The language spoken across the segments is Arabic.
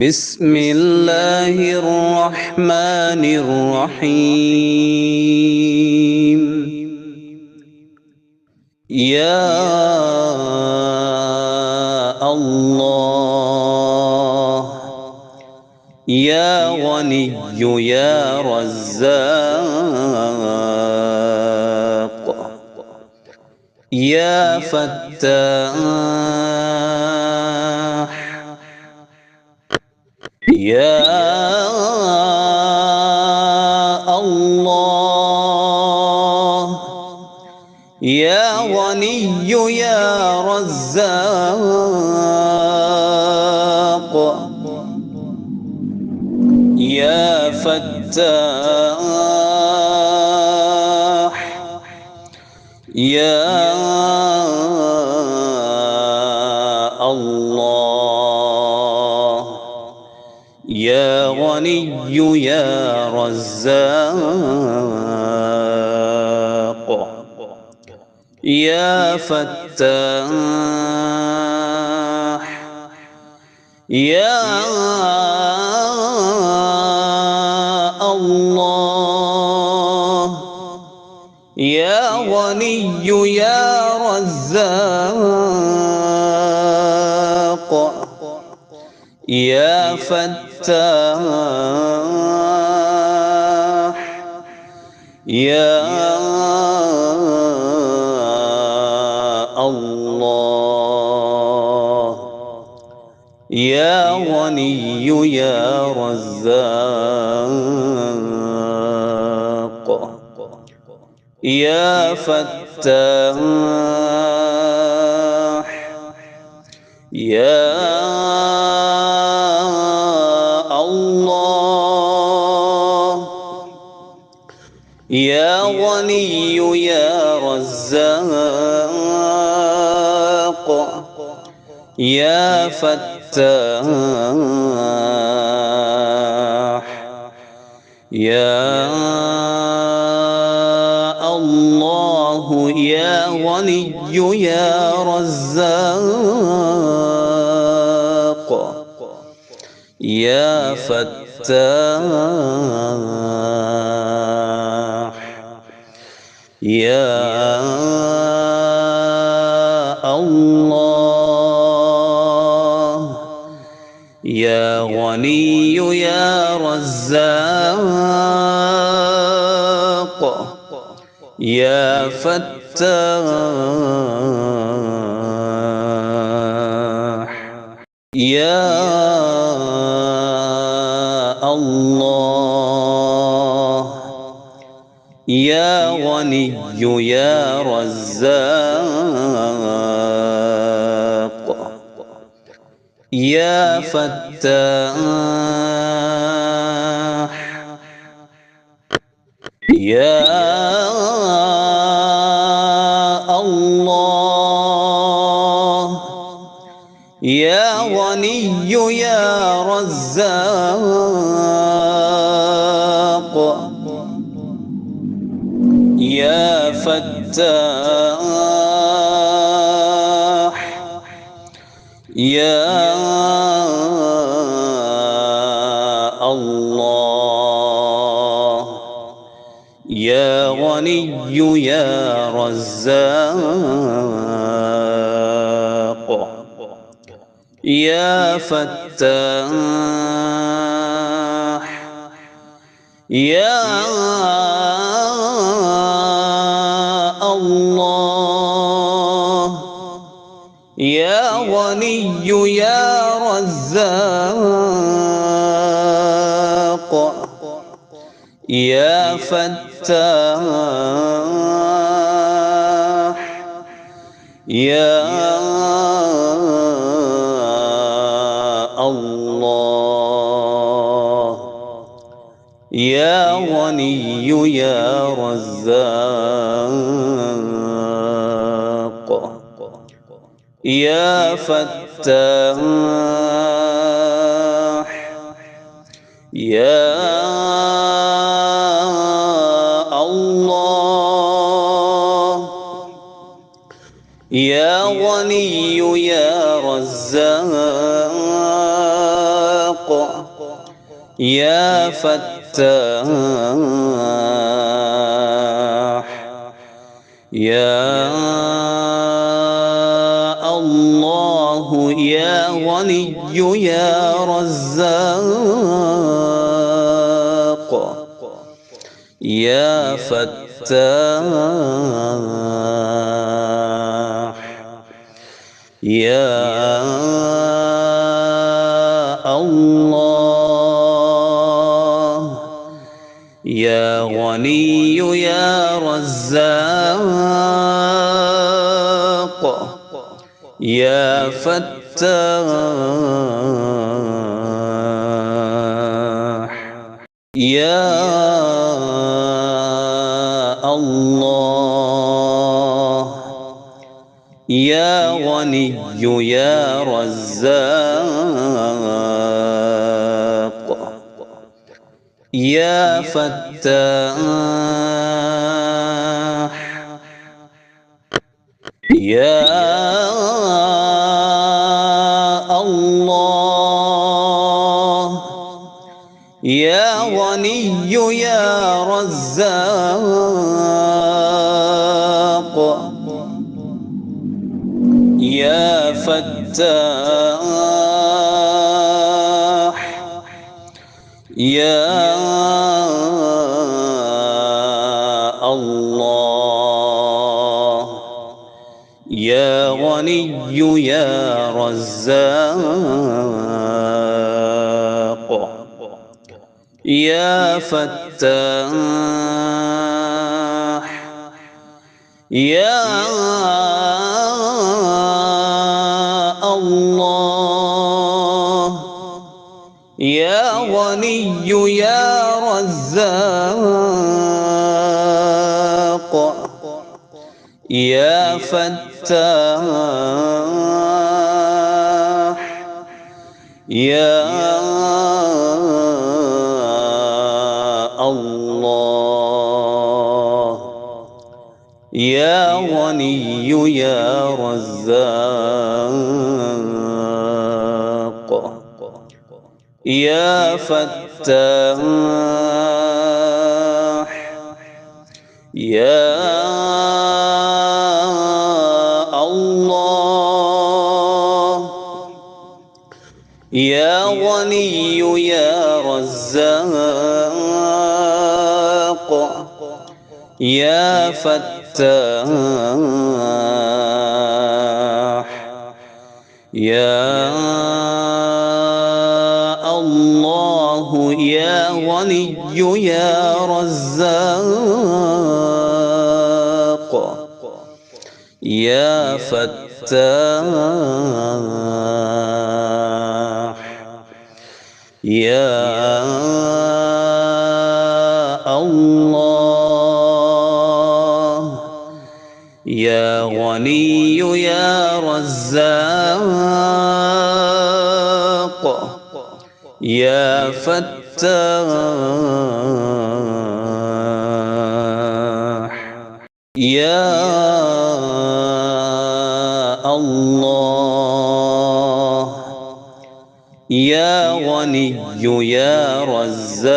بسم الله الرحمن الرحيم. يا الله يا غني يا رزاق يا فتاح يا الله يا غني يا رزاق يا فتاح يا الله يا غني يا رزاق يا فتاح يا الله يا غني يا رزاق يا فتاح يا الله يا غني يا رزاق يا فتاح يا الله يا غني يا رزاق يا فتاح يا الله يا غني يا رزاق يا فتاح يا الله يا غني يا رزاق يا فتاح يا الله يا غني يا رزاق يا فتاح يا الله يا غني يا رزاق يا فتاح يا الله يا غني يا رزاق يا فتاح يا الله يا غني يا رزاق يا فتاح يا الله يا غني يا رزاق يا فتاح يا الله يا غني يا رزاق يا فتاح يا الله يا غني يا رزاق يا فتاح يا الله يا غني يا رزاق يا فتاح يا الله يا غني يا رزاق يا فتاح يا الله يا غني يا رزاق يا فتاح يا الله يا غني يا رزاق يا فتاح يا الله يا غني يا رزاق يا فتاح يا الله يا غني يا رزاق يا فتاح يا الله يا غني يا رزاق يا فتاح يا الله يا غني يا رزاق يا فتاح يا الله يا غني يا رزاق يا فتاح يا الله يا غني يا رزاق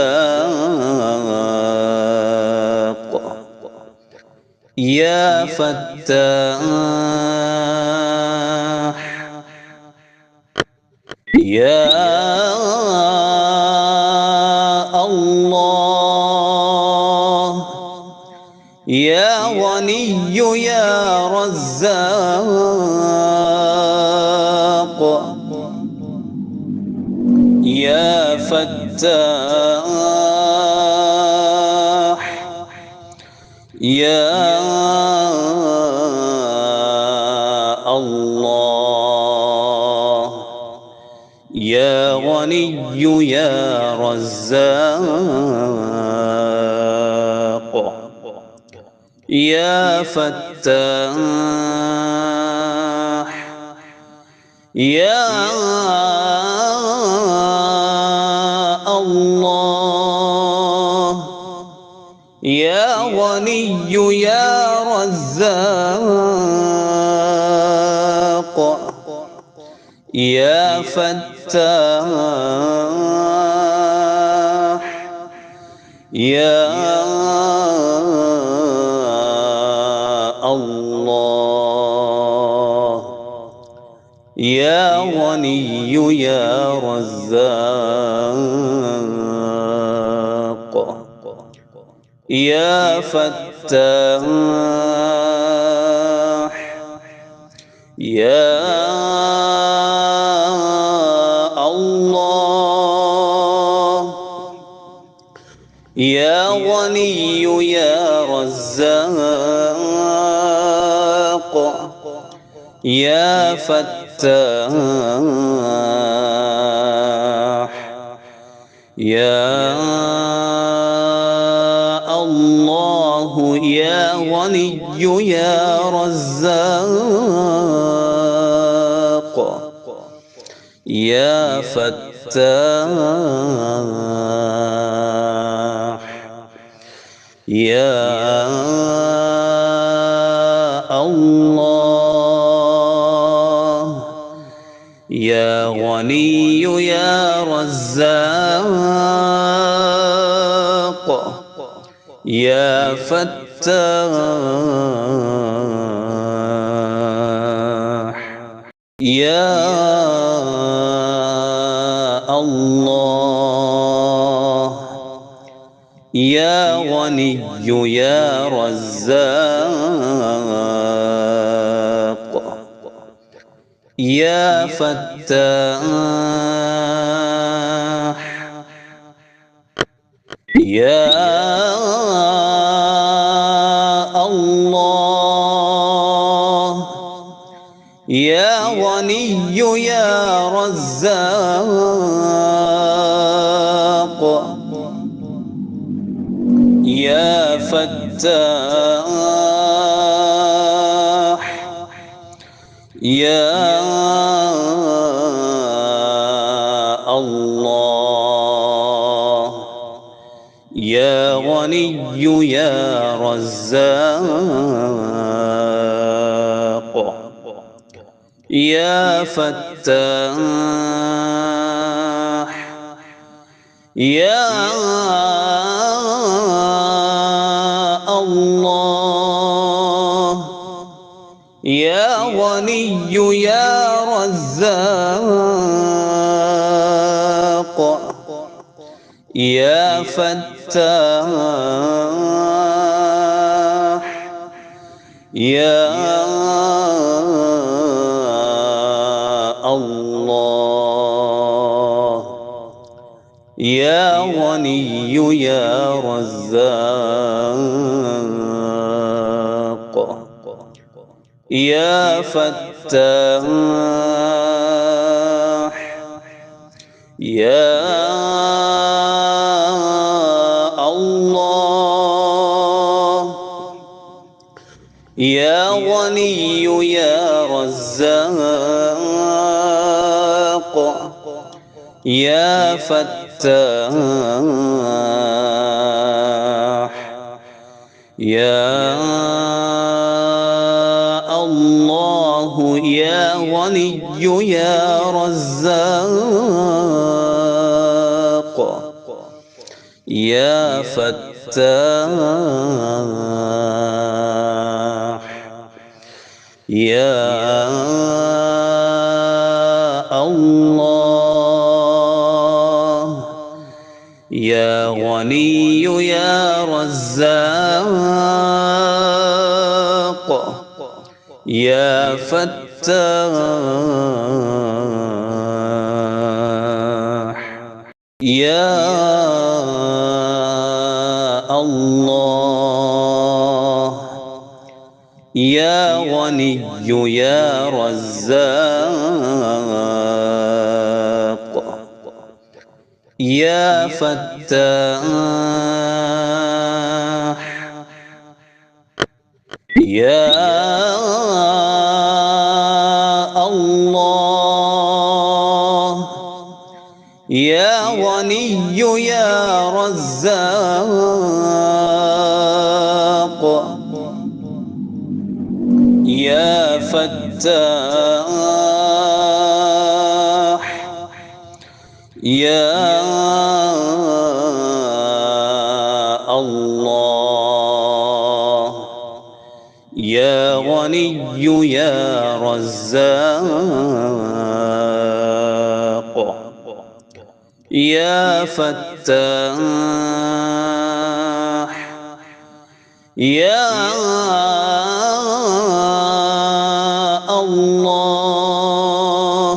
يا فتاح يا الله يا غني يا رزاق يا فتاح يا الله يا غني يا رزاق يا فتاح يا الله يا غني يا رزاق يا فتاح يا الله يا غني يا رزاق يا فتاح يا الله يا غني يا رزاق يا فتاح يا الله يا غني يا رزاق يا فتاح يا الله يا غني يا رزاق يا فتاح يا الله يا غني يا رزاق يا فتاح يا الله يا غني يا رزاق يا فتاح يا الله يا غني يا رزاق يا فتاح يا الله يا غني يا رزاق يا فتاح يا الله يا غني يا رزاق يا فتاح يا الله يا غني يا رزاق يا فتاح يا الله يا غني يا رزاق يا فتاح يا الله يا غني يا رزاق يا فتاح يا الله يا غني يا رزاق يا فتاح يا الله يا غني يا رزاق يا فتاح يا يا رزاق يا فتاح يا الله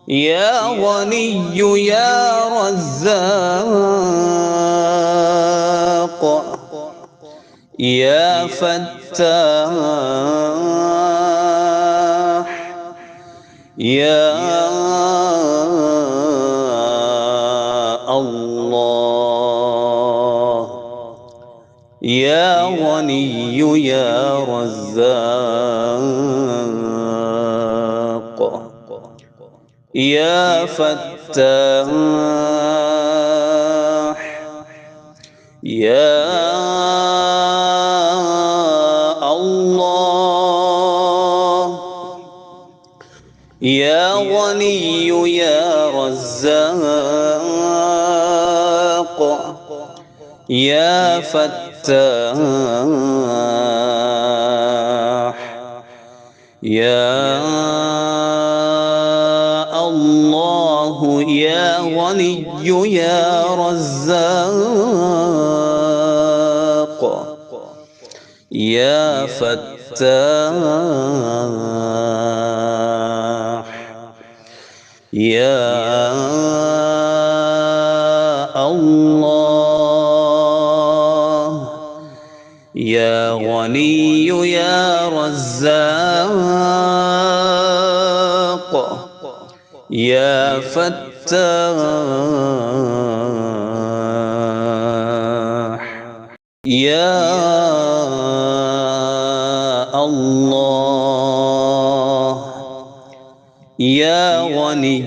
يا غني يا رزاق يا فتاح يا الله يا غني يا رزاق يا فتاح يا الله يا غني يا رزاق يا فتاح يا الله يا غني يا رزاق يا فتاح يا الله يا غني يا رزاق يا فتاح يا الله يا غني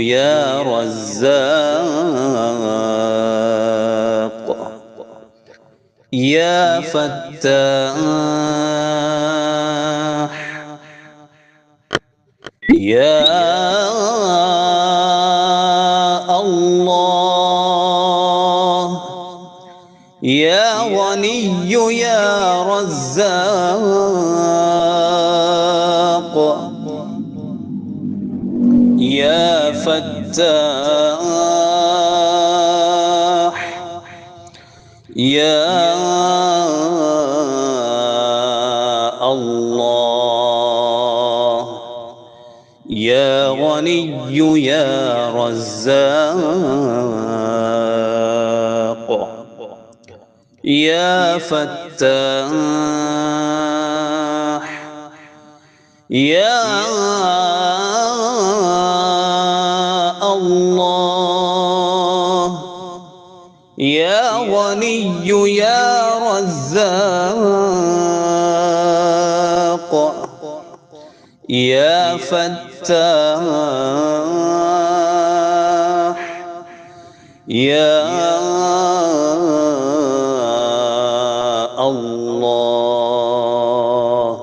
يا رزاق يا فتاح يا الله يا غني يا رزاق يا فتاح يا الله يا غني يا رزاق يا فتاح يا الله يا غني يا رزاق يا فتاح يا الله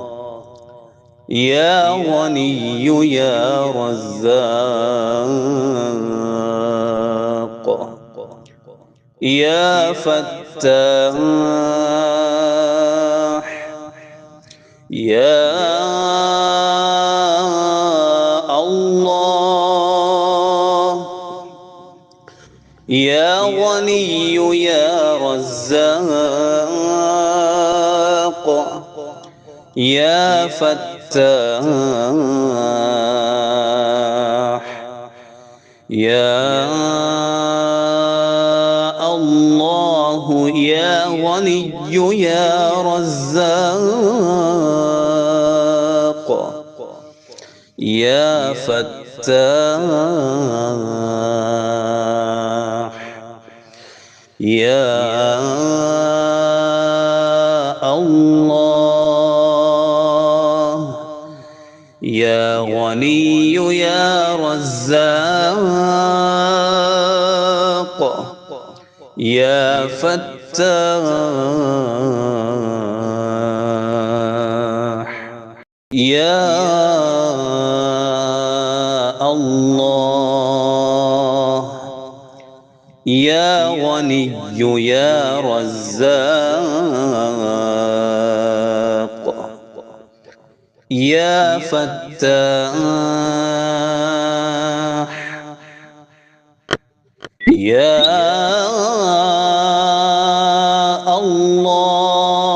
يا غني يا رزاق يا فتاح يا الله يا غني يا رزاق يا فتاح يا الله يا غني يا رزاق يا فتاح يا الله يا غني يا رزاق يا فتاح يا الله يا غني يا رزاق يا فتاح يا الله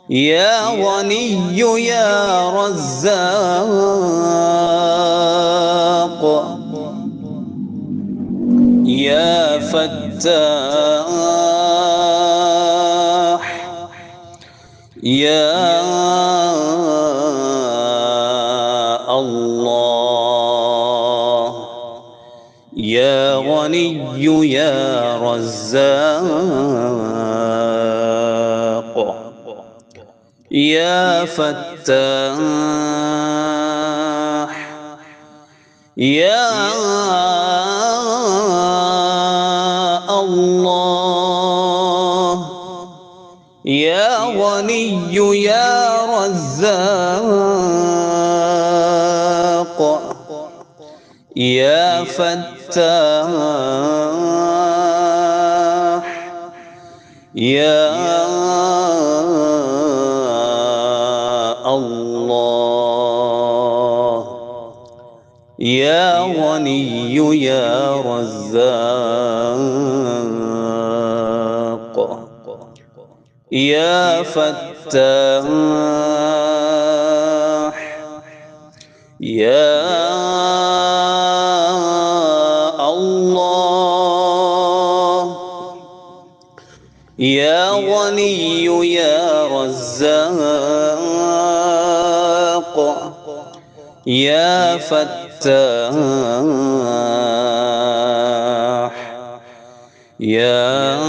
يا غني يا رزاق يا فتاح يا الله يا غني يا رزاق يا فتاح يا الله يا غني يا رزاق يا فتاح يا الله يا غني يا رزاق يا فتاح يا الله يا غني يا رزاق يا فتاح يا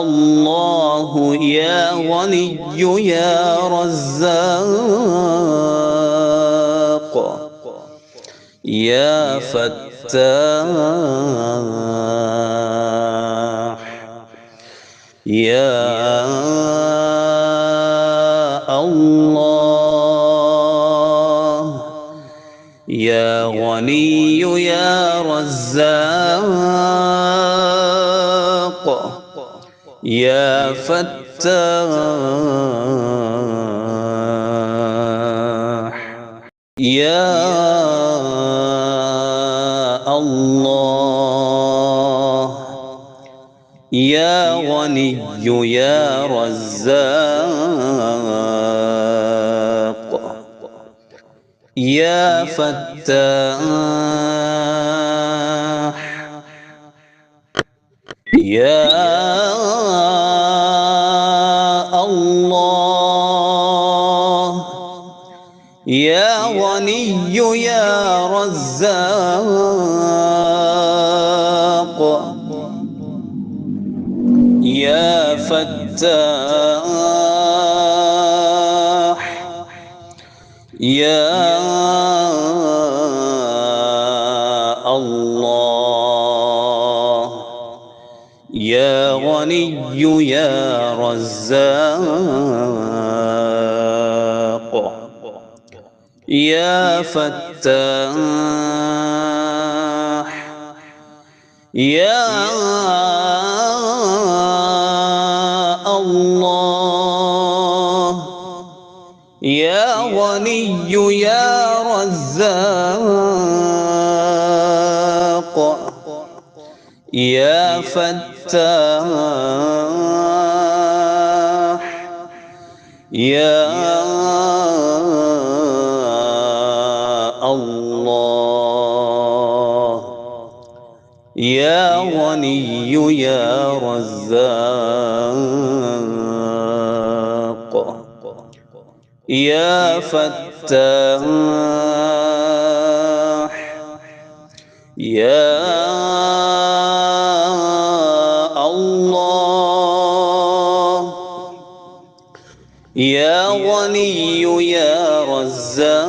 الله يا غني يا رزاق يا فتاح يا الله يا غني يا رزاق يا فتاح يا الله يا غني يا رزاق يا فتاح يا الله يا غني يا رزاق يا فتاح يا الله يا غني يا رزاق يا فتاح يا الله يا غني يا رزاق يا فتاح يا الله يا غني يا رزاق يا فتاح يا الله يا غني يا رزاق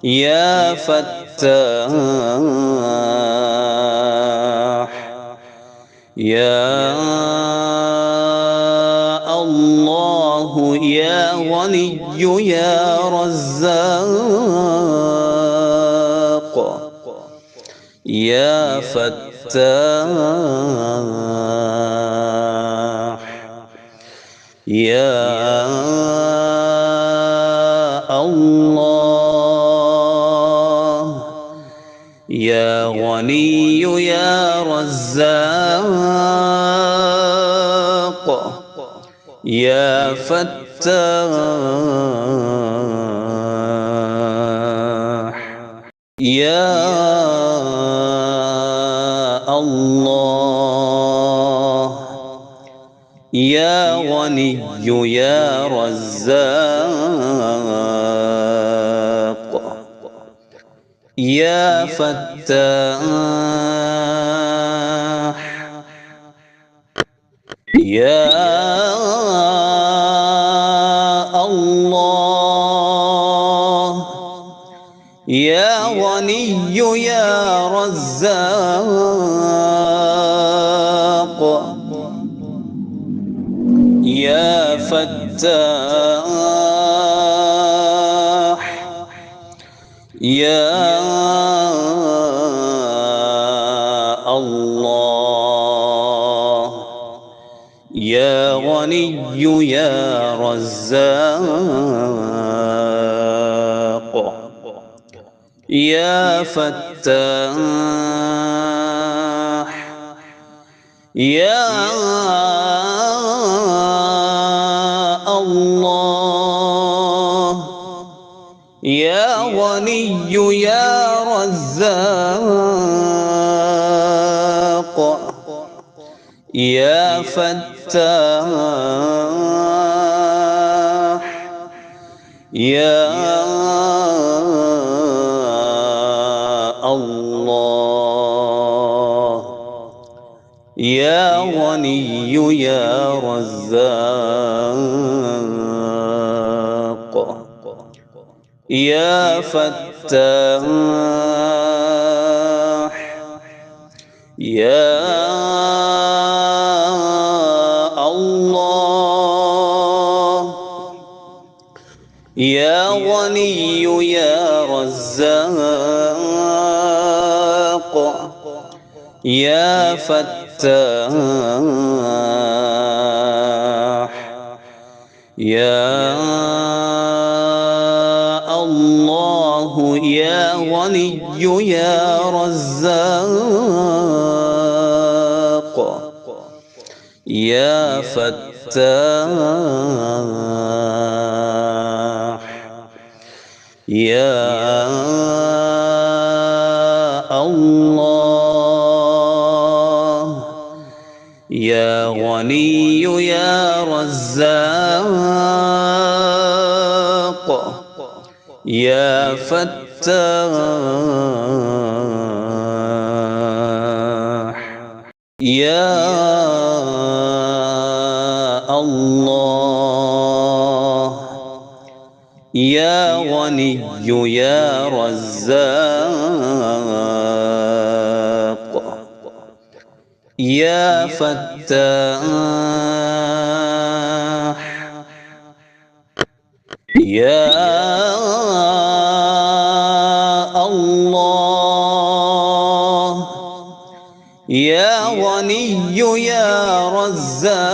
يا فتاح يا الله يا غني يا رزاق يا فتاح يا الله يا غني يا رزاق يا فتاح يا الله يا غني يا رزاق يا فتاح يا الله يا غني يا رزاق يا فتاح يا الله يا غني يا رزاق يا فتاح يا الله يا غني يا رزاق يا فتاح يا الله يا غني يا رزاق يا فتاح يا الله يا غني يا رزاق يا فتاح يا الله يا غني يا رزاق يا فتاح يا الله يا غني يا رزاق يا فتاح يا الله يا غني يا رزاق يا فتاح يا الله يا غني يا رزاق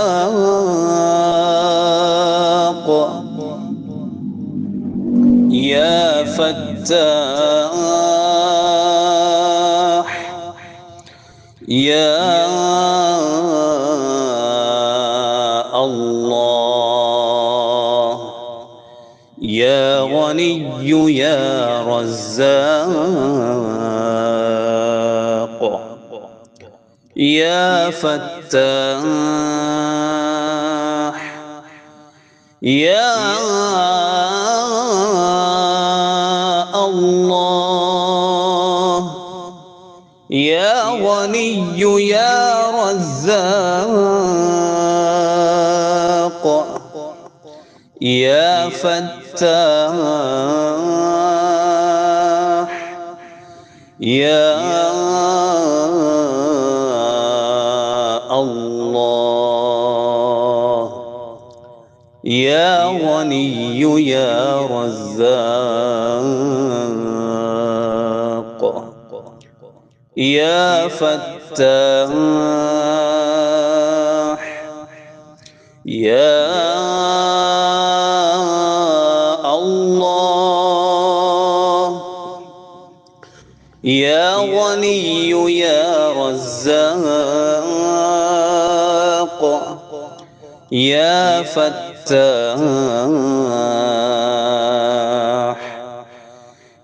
يا فتاح يا الله يا غني يا رزاق يا فتاح يا الله يا غني يا رزاق يا فتاح يا الله يا غني يا رزاق يا فتاح يا يا غني يا رزاق يا فتاح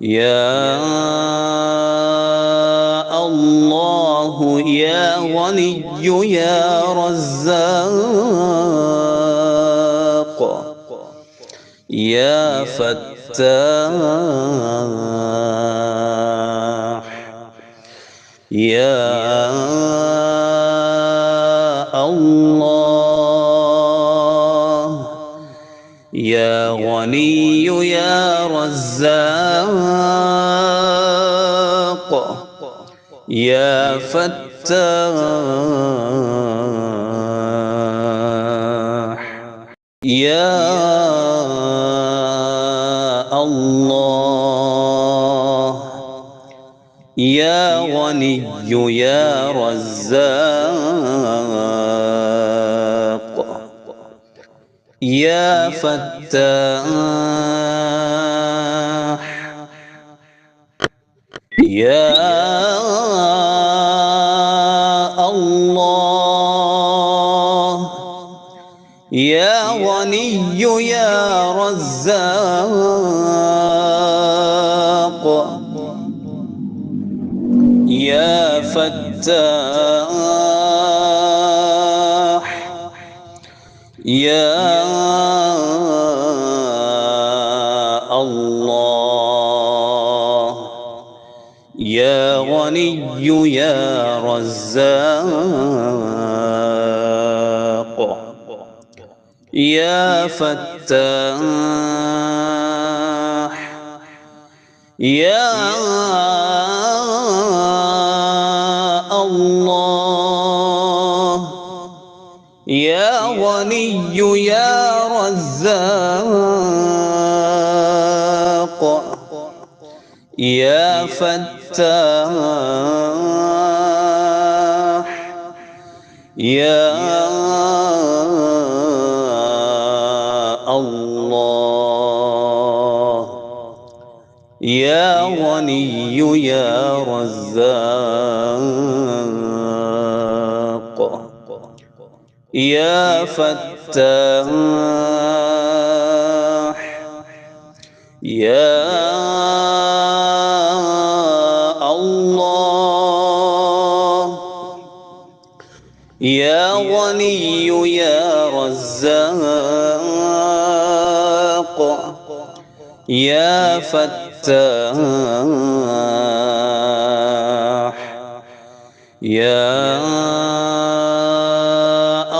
يا الله يا غني يا رزاق يا فتاح يا الله يا غني يا رزاق يا فتاح يا الله يا غني يا رزاق يا فتاح يا الله يا غني يا رزاق يا فتاح يا الله يا غني يا رزاق يا فتاح يا الله يا غني يا رزاق يا فتاح يا الله يا غني يا رزاق يا فتاح يا الله يا غني يا رزاق يا فتاح يا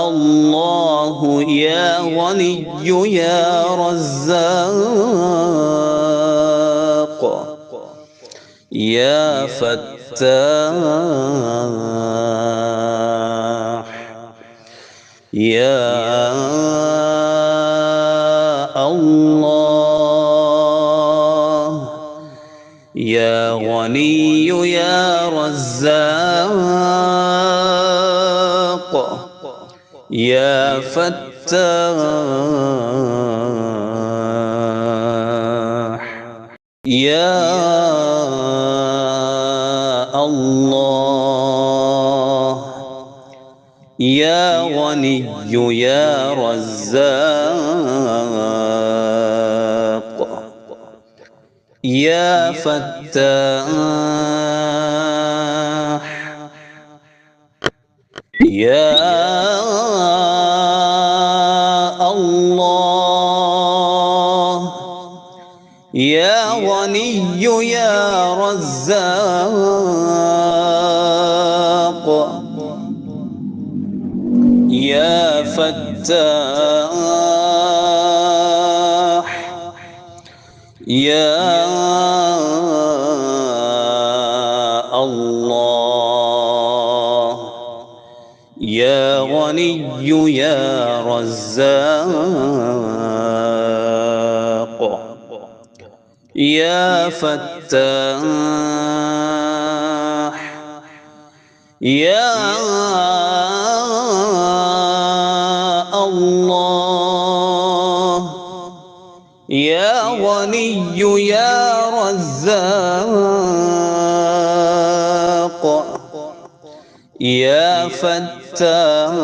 الله يا غني يا رزاق يا فتاح يا الله يا غني يا رزاق يا فتاح يا الله يا غني يا رزاق يا فتاح يا الله يا غني يا رزاق يا فتاح يا الله يا غني يا رزاق يا فتاح يا الله يا غني يا رزاق فتاح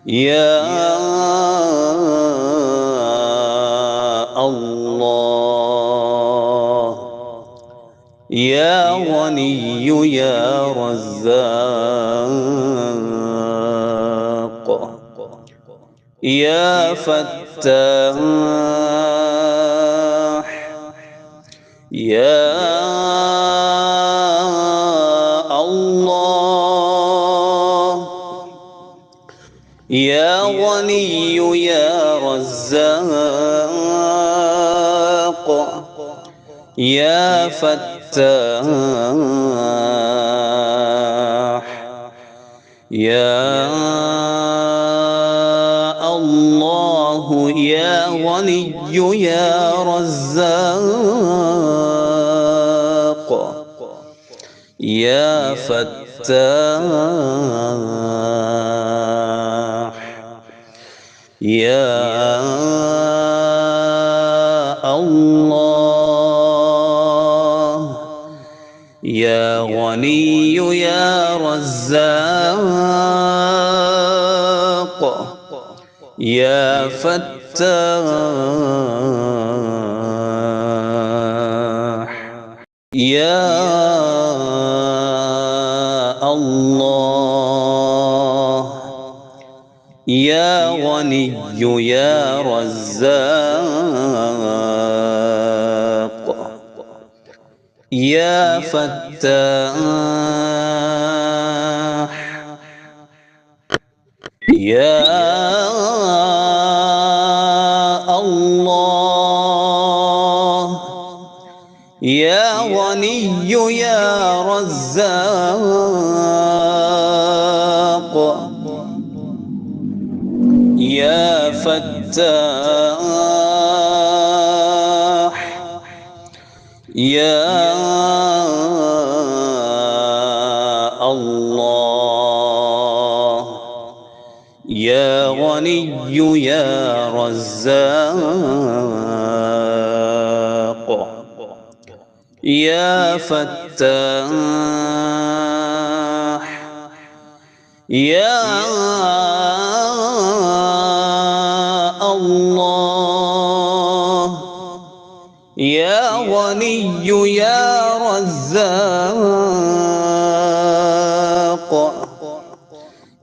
يا الله يا غني يا رزاق يا فتاح يا الله يا غني يا رزاق يا فتاح يا الله يا غني يا رزاق يا فتاح يا الله يا غني يا رزاق يا فتاح يا الله يا غني يا رزاق يا فتاح يا الله يا غني يا رزاق يا فتاح يا الله يا غني يا رزاق يا فتاح يا الله يا غني يا رزاق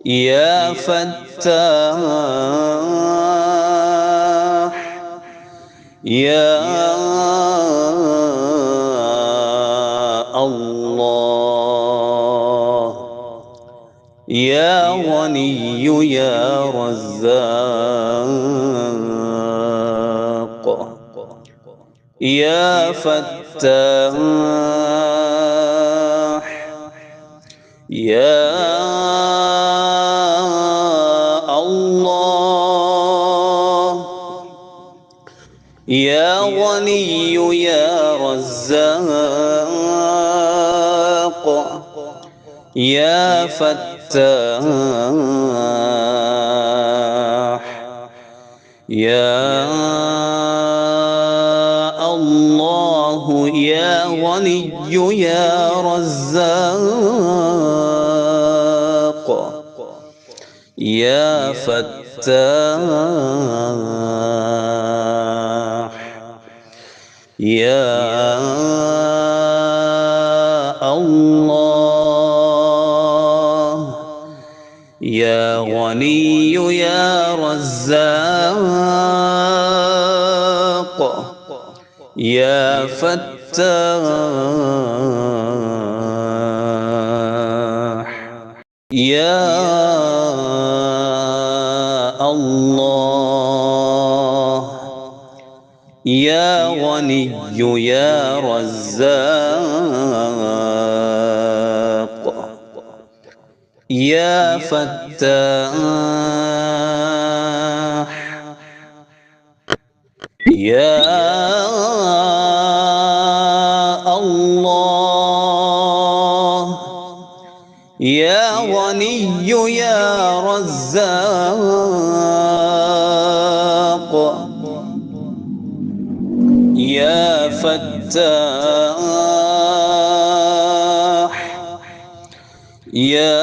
يا فتاح يا الله يا غني يا رزاق يا فتاح يا الله يا غني يا رزاق يا فتاح يا الله يا غني يا رزاق يا فتاح يا الله يا غني يا رزاق يا فتاح يا الله يا غني يا رزاق يا فتاح يا الله يا غني يا رزاق يا فتاح يا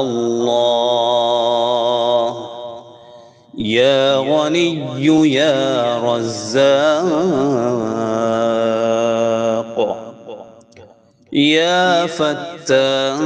الله يا غني يا رزاق يا فتاح